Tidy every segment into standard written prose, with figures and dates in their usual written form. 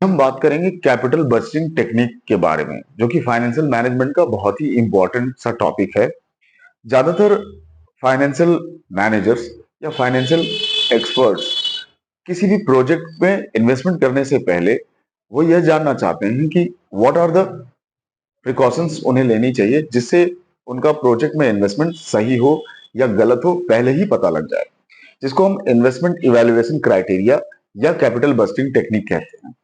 हम बात करेंगे कैपिटल बजटिंग टेक्निक के बारे में, जो कि फाइनेंशियल मैनेजमेंट का बहुत ही इंपॉर्टेंट सा टॉपिक है। ज्यादातर फाइनेंशियल मैनेजर्स या फाइनेंशियल एक्सपर्ट्स किसी भी प्रोजेक्ट में इन्वेस्टमेंट करने से पहले वो यह जानना चाहते हैं कि व्हाट आर द प्रिकॉशंस उन्हें लेनी चाहिए, जिससे उनका प्रोजेक्ट में इन्वेस्टमेंट सही हो या गलत हो पहले ही पता लग जाए, जिसको हम इन्वेस्टमेंट इवैल्यूएशन क्राइटेरिया या कैपिटल बस्टिंग टेक्निक कहते हैं।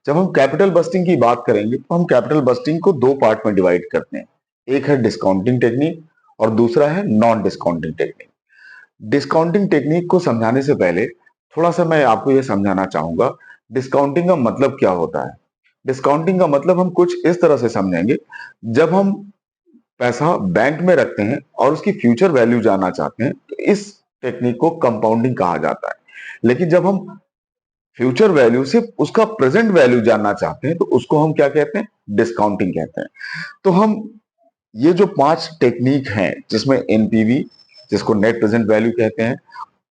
जब हम कैपिटल बस्टिंग की बात करेंगे तो हम कैपिटल बस्टिंग को दो पार्ट में डिवाइड करते हैं। एक है डिस्काउंटिंग टेक्निक और दूसरा है non discounting technique. Discounting technique को समझाने से पहले थोड़ा सा मैं आपको यह समझाना चाहूंगा डिस्काउंटिंग का मतलब क्या होता है। डिस्काउंटिंग का मतलब हम कुछ इस तरह से समझेंगे, जब हम पैसा बैंक में रखते हैं और उसकी फ्यूचर वैल्यू जानना चाहते हैं तो इस टेक्निक को कंपाउंडिंग कहा जाता है। लेकिन जब हम फ्यूचर वैल्यू से उसका प्रेजेंट वैल्यू जानना चाहते हैं तो उसको हम क्या कहते हैं, डिस्काउंटिंग कहते हैं। तो हम ये जो 5 टेक्निक हैं, जिसमें एनपीवी, जिसको नेट प्रेजेंट वैल्यू कहते हैं,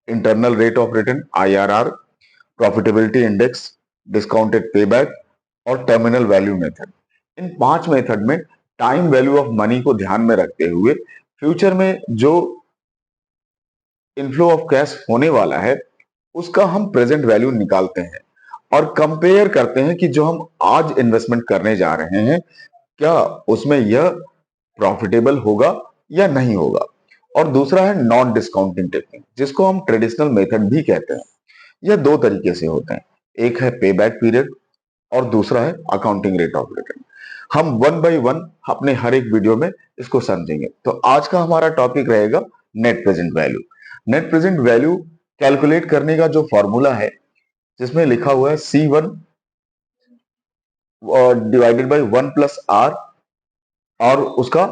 internal rate of return IRR, profitability index, discounted payback और टर्मिनल वैल्यू मेथड, इन 5 मेथड में टाइम वैल्यू ऑफ मनी को ध्यान में रखते हुए फ्यूचर में जो इनफ्लो ऑफ कैश होने वाला है उसका हम प्रेजेंट वैल्यू निकालते हैं और कंपेयर करते हैं कि जो हम आज इन्वेस्टमेंट करने जा रहे हैं क्या उसमें यह प्रॉफिटेबल होगा या नहीं होगा। और दूसरा है नॉन डिस्काउंटिंग टेक्निक, जिसको हम ट्रेडिशनल मेथड भी कहते हैं। यह दो तरीके से होते हैं, एक है पे बैक पीरियड और दूसरा है अकाउंटिंग रेट ऑफ रिटर्न। हम वन बाय वन अपने हर एक वीडियो में इसको समझेंगे। तो आज का हमारा टॉपिक रहेगा net present value. Net present value calculate करने का जो फॉर्मूला है, जिसमें लिखा हुआ है C1 divided by 1 plus are और उसका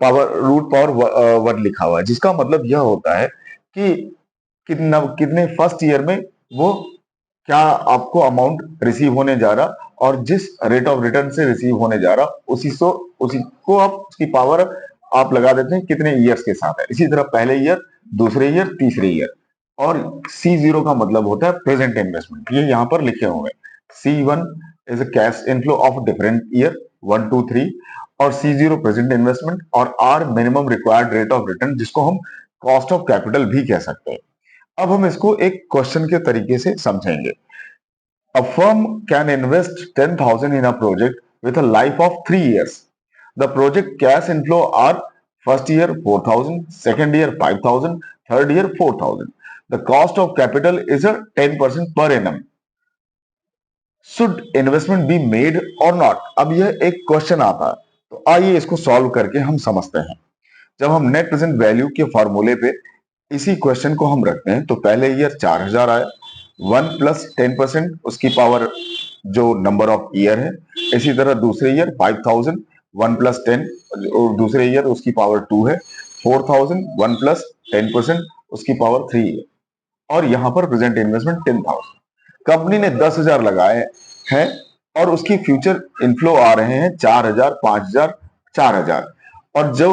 पावर रूट पावर 1 लिखा हुआ है, जिसका मतलब यह होता है कि कितने फर्स्ट ईयर में वो क्या आपको अमाउंट रिसीव होने जा रहा और जिस रेट ऑफ रिटर्न से रिसीव होने जा रहा उसी को आप उसकी पावर आप लगा देते हैं कितने ईयर्स के साथ है। इसी तरह पहले ईयर, दूसरे ईयर, तीसरे ईयर। और C0 का मतलब होता है प्रेजेंट इन्वेस्टमेंट, ये यहाँ पर लिखे हुए हैं। C1 is a cash inflow of different year 1 2 3 और C0 प्रेजेंट इन्वेस्टमेंट और R minimum required rate of return, जिसको हम कॉस्ट ऑफ कैपिटल भी कह सकते हैं। अब हम इसको एक क्वेश्चन के तरीके से समझेंगे। A firm can invest 10,000 in a project with a life of 3 years. The project cash inflow are first year 4,000, second year 5,000, third year 4,000. The cost of capital is a 10% per annum. Should investment be made or not? अब यह एक question आता है, तो आइए इसको solve करके हम समझते हैं। जब हम नेट प्रेजेंट वैल्यू के फॉर्मूले पे इसी क्वेश्चन को हम रखते हैं तो पहले ईयर 4,000 आया, 1 प्लस 10% उसकी पावर जो नंबर ऑफ ईयर है। इसी तरह दूसरे ईयर 5,000, 1 प्लस 10 और दूसरे ईयर उसकी पावर 2 है। 4,000, 1 प्लस 10% उसकी पावर 3 है। और यहाँ पर प्रेजेंट इन्वेस्टमेंट 10,000। कंपनी ने 10,000 लगाए हैं और उसकी फ्यूचर इनफ्लो आ रहे हैं 4,000, 5,000, 4,000। और जो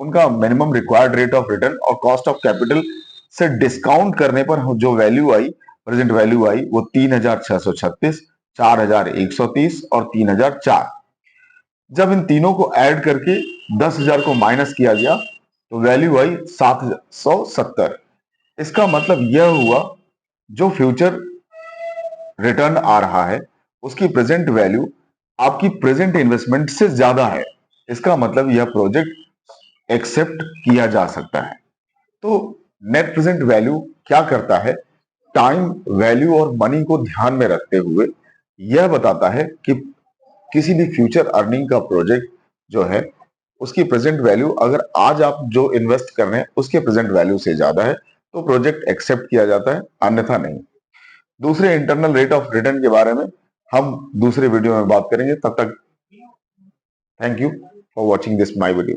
उनका minimum required rate of return और कॉस्ट ऑफ कैपिटल से डिस्काउंट करने पर जो वैल्यू आई, प्रेजेंट वैल्यू आई, वो 3,636, 4,130 और 3,004। जब इन तीनों को ऐड करके 10,000 को माइनस किया गया तो वैल्यू आई 770। इसका मतलब यह हुआ जो फ्यूचर रिटर्न आ रहा है उसकी प्रेजेंट वैल्यू आपकी प्रेजेंट इन्वेस्टमेंट से ज्यादा है। इसका मतलब यह प्रोजेक्ट एक्सेप्ट किया जा सकता है। तो नेट प्रेजेंट वैल्यू क्या करता है, टाइम वैल्यू और मनी को ध्यान में रखते हुए यह बताता है कि किसी भी फ्यूचर अर्निंग का प्रोजेक्ट जो है उसकी प्रेजेंट वैल्यू अगर आज आप जो इन्वेस्ट कर रहे हैं उसके प्रेजेंट वैल्यू से ज्यादा है तो प्रोजेक्ट एक्सेप्ट किया जाता है, अन्यथा नहीं। दूसरे इंटरनल रेट ऑफ रिटर्न के बारे में हम दूसरे वीडियो में बात करेंगे। तब तक thank you for watching this my video.